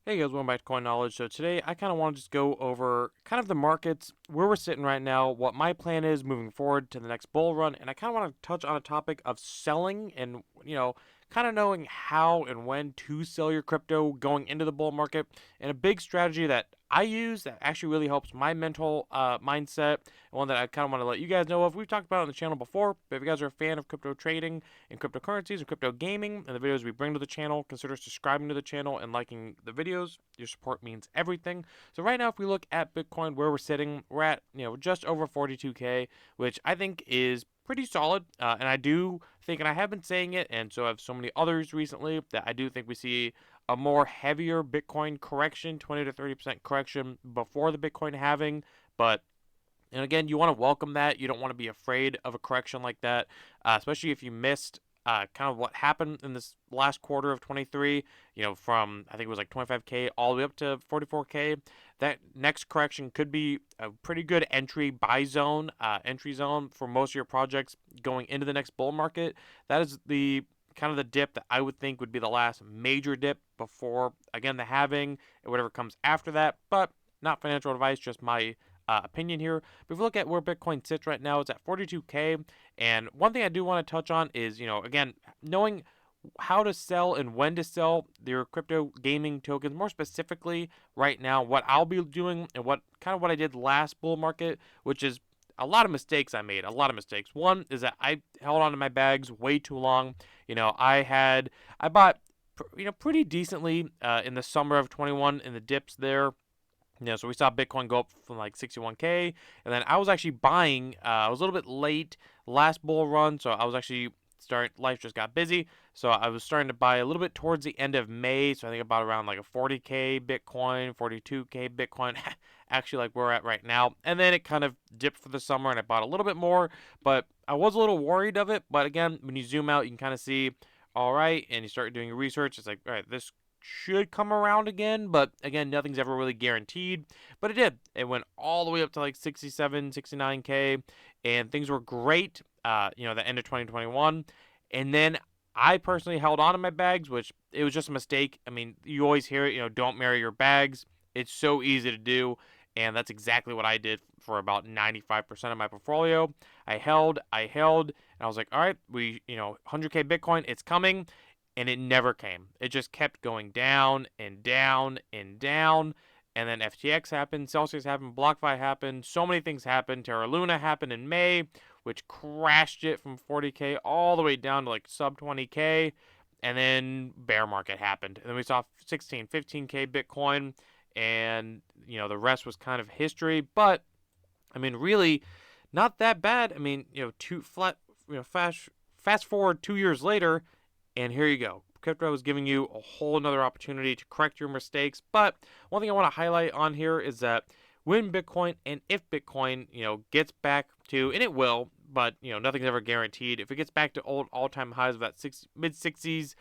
Hey guys, welcome back to Coin Knowledge. So today I kind of want to just go over kind of the markets, where we're sitting right now, what my plan is moving forward to the next bull run, and I kind of want to touch on a topic of selling and, kind of knowing how and when to sell your crypto going into the bull market, and a big strategy that I use that actually really helps my mental mindset, and one that I kind of want to let you guys know of. We've talked about it on the channel before, but if you guys are a fan of crypto trading and cryptocurrencies and crypto gaming and the videos we bring to the channel, consider subscribing to the channel and liking the videos. Your support means everything. So right now, if we look at Bitcoin, where we're sitting, we're at just over 42K, which I think is pretty solid. And I do think, and I have been saying it, and so have so many others recently, that I do think we see a more heavier Bitcoin correction, 20 to 30% correction before the Bitcoin halving. But and again, you want to welcome that. You don't want to be afraid of a correction like that, especially if you missed kind of what happened in this last quarter of 23. From I think it was like 25K all the way up to 44K. That next correction could be a pretty good entry zone for most of your projects going into the next bull market. That is the kind of the dip that I would think would be the last major dip before again the halving and whatever comes after that. But not financial advice, just my opinion here. But if we look at where Bitcoin sits right now, it's at 42K. And one thing I do want to touch on is, again, knowing how to sell and when to sell your crypto gaming tokens. More specifically, right now, what I'll be doing and what I did last bull market, which is a lot of mistakes I made. A lot of mistakes. One is that I held on to my bags way too long. I bought pretty decently in the summer of 21 in the dips there. So we saw Bitcoin go up from like 61K, and then I was actually buying. I was a little bit late last bull run, so I was actually starting. Life just got busy, so I was starting to buy a little bit towards the end of May. So I think about around like a 40K Bitcoin, 42K Bitcoin, actually like where we're at right now. And then it kind of dipped for the summer, and I bought a little bit more, but I was a little worried of it. But again, when you zoom out, you can kind of see, all right, and you start doing your research. It's like, all right, this should come around again, but again, nothing's ever really guaranteed. But it did. It went all the way up to like 67, 69K, and things were great, the end of 2021. And then I personally held on to my bags, which it was just a mistake. I mean, you always hear it, don't marry your bags. It's so easy to do. And that's exactly what I did for about 95% of my portfolio. I held, and I was like, all right, 100K Bitcoin, it's coming, and it never came. It just kept going down and down and down. And then FTX happened, Celsius happened, BlockFi happened, so many things happened. Terra Luna happened in May, which crashed it from 40K all the way down to like sub 20K. And then bear market happened. And then we saw 16, 15K Bitcoin, and the rest was kind of history. But I mean, really, not that bad. I mean, two flat, fast forward 2 years later, and here you go. Crypto is giving you a whole another opportunity to correct your mistakes. But one thing I want to highlight on here is that when Bitcoin and if Bitcoin, gets back to, and it will, but nothing's ever guaranteed. If it gets back to old all-time highs of that mid 60s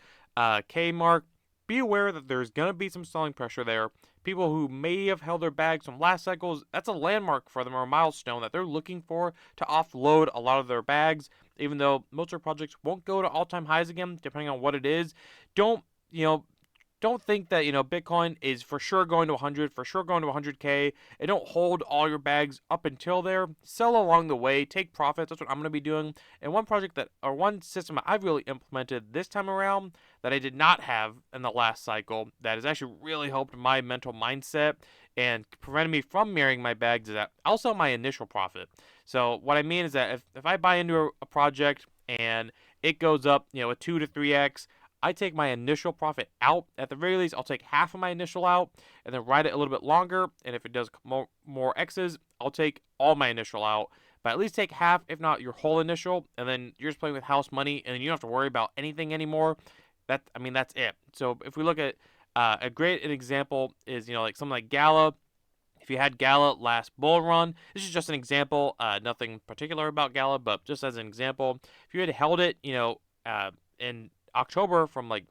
K mark, be aware that there's gonna be some selling pressure there. People who may have held their bags from last cycles, that's a landmark for them or a milestone that they're looking for to offload a lot of their bags. Even though most of their projects won't go to all-time highs again, depending on what it is, don't you know don't think that Bitcoin is for sure going to 100, for sure going to 100K, and don't hold all your bags up until there. Sell along the way, take profits. That's what I'm going to be doing. And one system that I've really implemented this time around that I did not have in the last cycle that has actually really helped my mental mindset and prevented me from marrying my bags is that I'll sell my initial profit. So what I mean is that if I buy into a project and it goes up, a 2 to 3x, I take my initial profit out. At the very least, I'll take half of my initial out and then ride it a little bit longer. And if it does more X's, I'll take all my initial out. But at least take half, if not your whole initial, and then you're just playing with house money, and then you don't have to worry about anything anymore. That's it. So if we look at a great example is like something like Gala. If you had Gala last bull run, this is just an example. Nothing particular about Gala, but just as an example, if you had held it, in October from like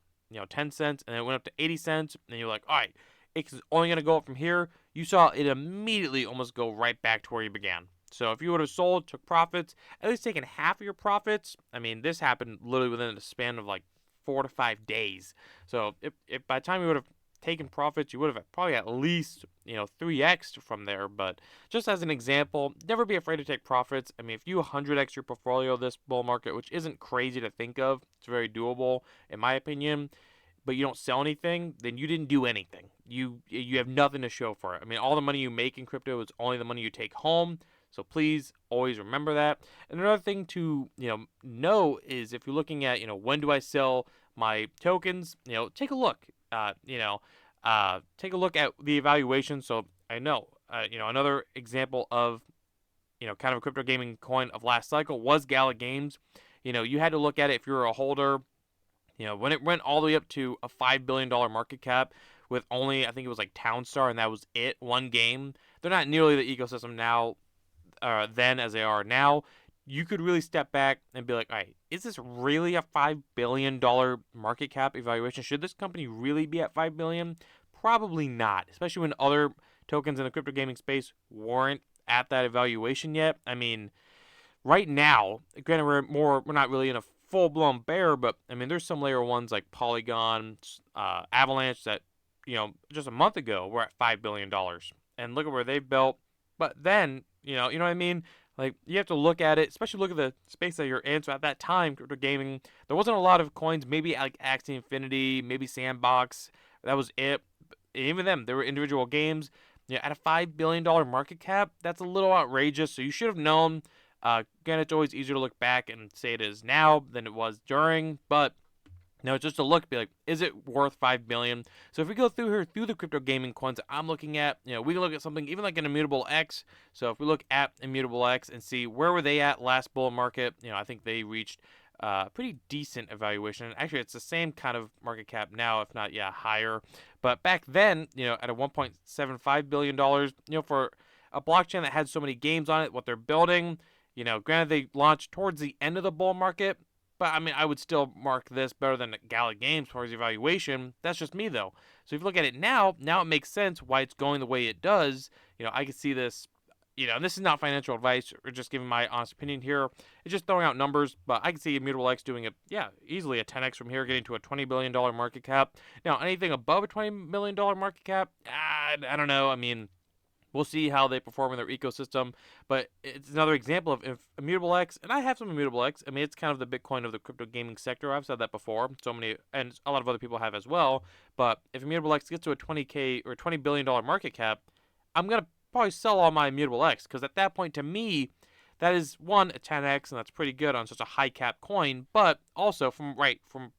10 cents, and it went up to 80 cents, and you're like, all right, it's only gonna go up from here. You saw it immediately almost go right back to where you began. So if you would have sold, took profits, at least taken half of your profits. I mean, this happened literally within a span of like 4 to 5 days. So if by the time you would have taken profits, you would have probably at least 3x from there. But just as an example, never be afraid to take profits. I mean, if you 100x your portfolio this bull market, which isn't crazy to think of, it's very doable in my opinion, but you don't sell anything, then you didn't do anything. You have nothing to show for it. I mean, all the money you make in crypto is only the money you take home. So please always remember that. And another thing to know is if you're looking at when do I sell my tokens, take a look. Take a look at the evaluation. So I know another example of kind of a crypto gaming coin of last cycle was Gala Games. You had to look at it if you were a holder. When it went all the way up to a $5 billion market cap with only, I think it was like Townstar, and that was it, one game. They're not nearly the ecosystem now, then as they are now. You could really step back and be like, all right, is this really a $5 billion market cap evaluation? Should this company really be at $5 billion? Probably not, especially when other tokens in the crypto gaming space weren't at that evaluation yet. I mean, right now, granted, we're not really in a full-blown bear, but I mean, there's some layer ones like Polygon, Avalanche that, just a month ago were at $5 billion. And look at where they've built. But then, you know what I mean? Like, you have to look at it, especially look at the space that you're in. So at that time, crypto gaming, there wasn't a lot of coins, maybe like Axie Infinity, maybe Sandbox. That was it. And even them, there were individual games. At a $5 billion market cap, that's a little outrageous. So you should have known. Again, it's always easier to look back and say it is now than it was during, but just to look, be like, is it worth $5 billion? So if we go through the crypto gaming coins that I'm looking at, we can look at something even like an Immutable X. So if we look at Immutable X and see where were they at last bull market, I think they reached pretty decent evaluation. Actually, it's the same kind of market cap now, if not, higher. But back then, at a $1.75 billion, for a blockchain that had so many games on it, what they're building. Granted they launched towards the end of the bull market, but I mean, I would still mark this better than Gala Games towards the evaluation. That's just me though. So if you look at it now it makes sense why it's going the way it does. I can see this, and this is not financial advice or just giving my honest opinion here. It's just throwing out numbers, but I can see Immutable X doing easily a 10x from here, getting to a $20 billion market cap. Now, anything above a $20 million market cap, I don't know. I mean, we'll see how they perform in their ecosystem, but it's another example of if Immutable X, and I have some Immutable X. I mean, it's kind of the Bitcoin of the crypto gaming sector. I've said that before. So many, and a lot of other people have as well. But if Immutable X gets to a $20K or $20 billion market cap, I'm gonna probably sell all my Immutable X because at that point, to me, that is one a 10x, and that's pretty good on such a high cap coin. But also from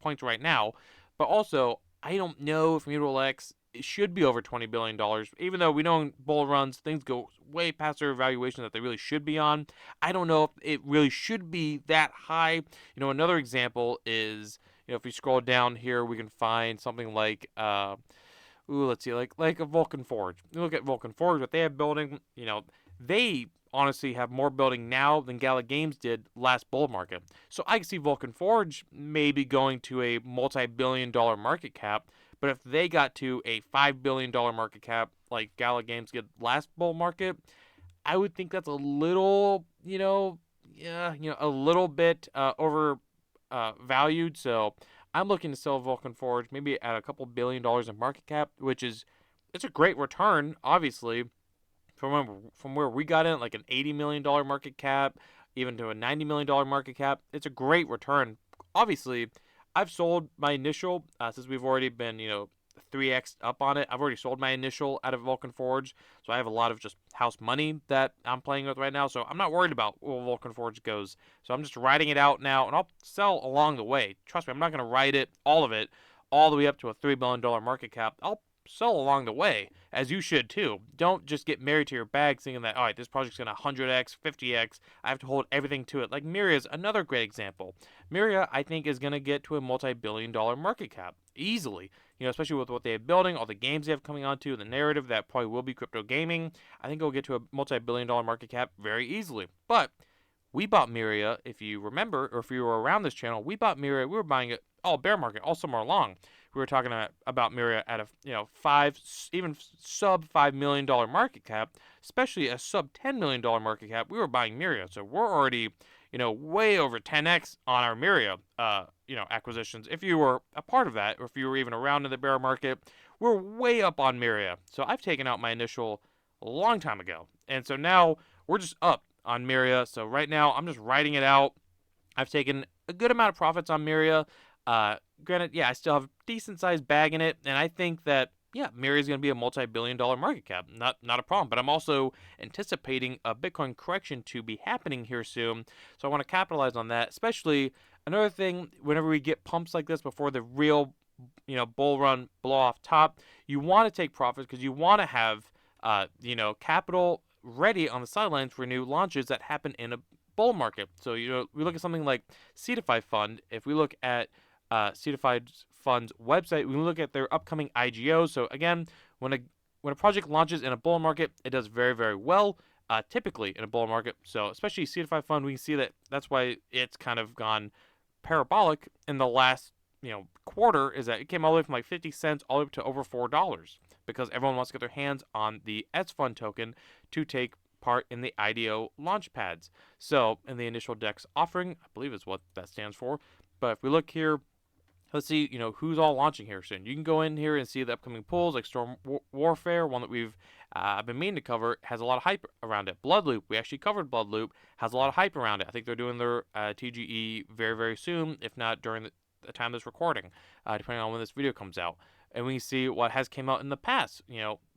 points right now, but also I don't know if Immutable X it should be over $20 billion, even though we know in bull runs, things go way past their evaluation that they really should be on. I don't know if it really should be that high. Another example is, if we scroll down here, we can find something like, let's see, like a Vulcan Forge. You look at Vulcan Forge, what they have building, they honestly have more building now than Gala Games did last bull market. So I can see Vulcan Forge maybe going to a multi-billion dollar market cap. But if they got to a $5 billion market cap like Gala Games did last bull market, I would think that's a little, a little bit over valued. So I'm looking to sell Vulcan Forge maybe at a couple $1 billion in market cap, it's a great return, obviously, from where we got in, like an $80 million market cap, even to a $90 million market cap. It's a great return. Obviously, I've sold my initial, since we've already been, 3x up on it. I've already sold my initial out of Vulcan Forge, so I have a lot of just house money that I'm playing with right now, so I'm not worried about where Vulcan Forge goes. So I'm just riding it out now, and I'll sell along the way. Trust me, I'm not going to ride it, all of it, all the way up to a $3 billion market cap. I'll sell along the way, as you should too. Don't just get married to your bag thinking that, all right, this project's going to 100x, 50x. I have to hold everything to it. Like Mira is another great example. Mira, I think, is going to get to a multi-billion dollar market cap easily. Especially with what they have building, all the games they have coming onto, the narrative that probably will be crypto gaming. I think it'll get to a multi-billion dollar market cap very easily. But we bought Mira, if you remember, or if you were around this channel, we bought Mira. We were buying it all bear market, all summer long. We were talking about Mira at a even sub $5 million market cap, especially a sub $10 million market cap. We were buying Mira, so we're already way over 10x on our Mira acquisitions. If you were a part of that, or if you were even around in the bear market, we're way up on Mira. So I've taken out my initial a long time ago. And so now we're just up on Mira. So right now I'm just writing it out. I've taken a good amount of profits on Mira. Granted, yeah, I still have a decent sized bag in it, and I think that yeah, Mira is going to be a multi-billion-dollar market cap. Not a problem. But I'm also anticipating a Bitcoin correction to be happening here soon, so I want to capitalize on that. Especially another thing, whenever we get pumps like this before the real bull run blow off top, you want to take profits because you want to have capital ready on the sidelines for new launches that happen in a bull market. So we look at something like Cetify Fund. If we look at Cetify Fund's website, we look at their upcoming IGO. So again, when a project launches in a bull market, it does very, very well. Typically in a bull market. So especially Cetify Fund, we can see that that's why it's kind of gone parabolic in the last quarter, is that it came all the way from like 50 cents all the way up to over $4 because everyone wants to get their hands on the S Fund token to take part in the IDO launch pads. So in the initial DEX offering, I believe is what that stands for. But if we look here, let's see, who's all launching here soon. You can go in here and see the upcoming pools like Storm Warfare, one that we've been meaning to cover, has a lot of hype around it. Bloodloop, we actually covered Bloodloop, has a lot of hype around it. I think they're doing their TGE very, very soon, if not during the time of this recording, depending on when this video comes out. And we can see what has came out in the past.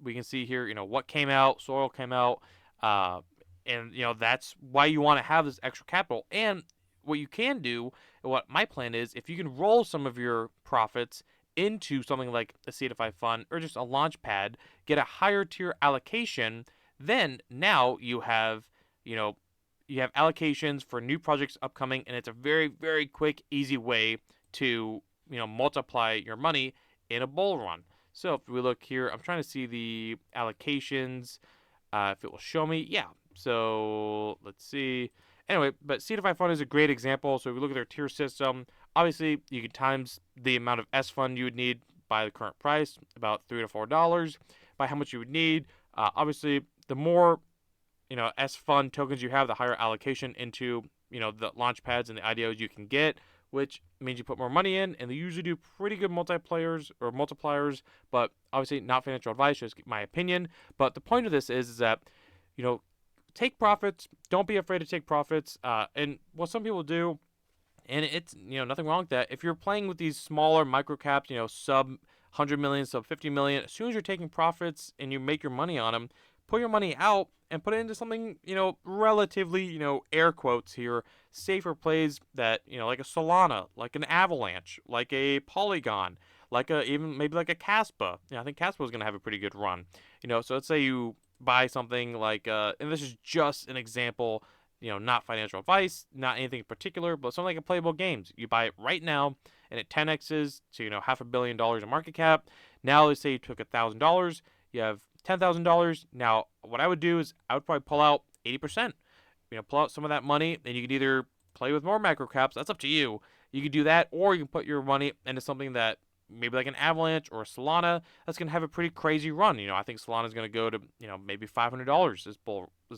We can see here, what came out, Soil came out, and that's why you want to have this extra capital. And what you can do, what my plan is, if you can roll some of your profits into something like a Cetify Fund or just a launch pad, get a higher tier allocation, then now you have allocations for new projects upcoming, and it's a very, very quick, easy way to multiply your money in a bull run. So if we look here, I'm trying to see the allocations, if it will show me. Yeah, so let's see. Anyway, but Cetify Fund is a great example. So if we look at their tier system, obviously you can times the amount of S Fund you would need by the current price, about $3 to $4, by how much you would need. Obviously, the more S Fund tokens you have, the higher allocation into the launch pads and the IDOs you can get, which means you put more money in, and they usually do pretty good multipliers, but obviously not financial advice, just my opinion. But the point of this is that take profits. Don't be afraid to take profits. And what some people do, and it's nothing wrong with that. If you're playing with these smaller micro caps, sub 100 million, sub 50 million, as soon as you're taking profits and you make your money on them, pull your money out and put it into something relatively air quotes here, safer plays that like a Solana, like an Avalanche, like a Polygon, like even maybe like a Caspa. I think Caspa is going to have a pretty good run. So let's say you buy something like, and this is just an example, not financial advice, not anything in particular, but something like a Playable Games. You buy it right now, and it 10x's to $500 million in market cap. Now let's say you took $1,000, you have $10,000. Now what I would do is I would probably pull out 80%. Pull out some of that money, and you can either play with more micro caps. That's up to you. You could do that, or you can put your money into something that maybe like an Avalanche or a Solana that's going to have a pretty crazy run. I think Solana is going to go to maybe $500 this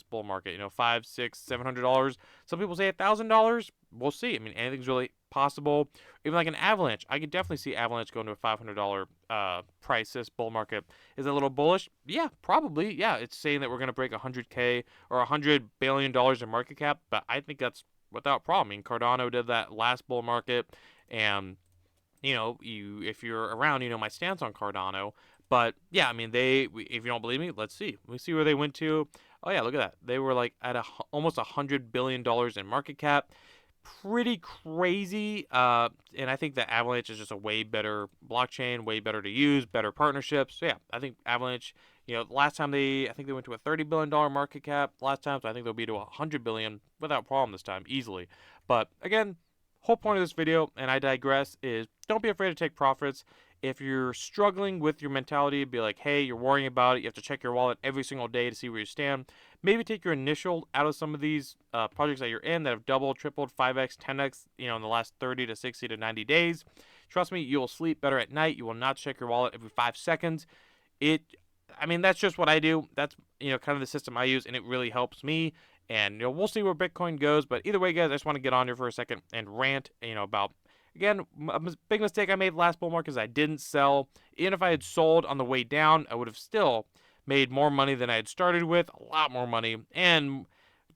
bull market. $500, $600, $700. Some people say $1,000. We'll see. I mean, anything's really possible. Even like an Avalanche, I could definitely see Avalanche going to a $500 price this bull market. Is it a little bullish? Yeah, probably. Yeah, it's saying that we're going to break 100K or $100 billion in market cap, but I think that's without problem. I mean, Cardano did that last bull market, and if you're around, my stance on Cardano. But yeah, I mean, if you don't believe me, let's see. We see where they went to. Oh yeah, look at that. They were like at almost $100 billion in market cap. Pretty crazy. And I think that Avalanche is just a way better blockchain, way better to use, better partnerships. So yeah, I think Avalanche, last time I think they went to a $30 billion market cap last time. So I think they'll be to $100 billion without problem this time, easily. But again, whole point of this video, and I digress, is don't be afraid to take profits. If you're struggling with your mentality, be like, hey, you're worrying about it, you have to check your wallet every single day to see where you stand. Maybe take your initial out of some of these projects that you're in that have doubled, tripled, 5x, 10x, in the last 30 to 60 to 90 days. Trust me, you will sleep better at night. You will not check your wallet every 5 seconds. That's just what I do. That's, kind of the system I use, and it really helps me. And we'll see where Bitcoin goes. But either way, guys, I just want to get on here for a second and rant, about Again, a big mistake I made last bull market is I didn't sell. Even if I had sold on the way down, I would have still made more money than I had started with, a lot more money, and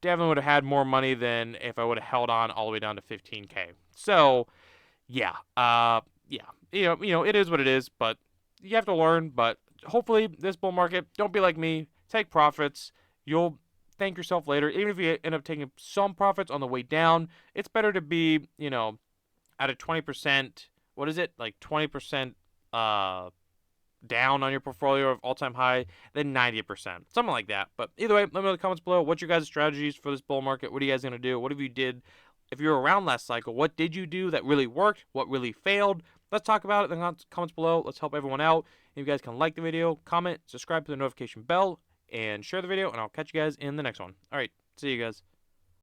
definitely would have had more money than if I would have held on all the way down to 15K. So, yeah, yeah, it is what it is, but you have to learn. But hopefully, this bull market, don't be like me. Take profits. You'll thank yourself later. Even if you end up taking some profits on the way down, it's better to be, at a 20%. What is it? Like 20% down on your portfolio of all-time high than 90%. Something like that. But either way, let me know in the comments below. What's your guys' strategies for this bull market? What are you guys going to do? What have you did? If you were around last cycle, what did you do that really worked? What really failed? Let's talk about it in the comments below. Let's help everyone out. If you guys can like the video, comment, subscribe to the notification bell, and share the video, and I'll catch you guys in the next one. All right, see you guys.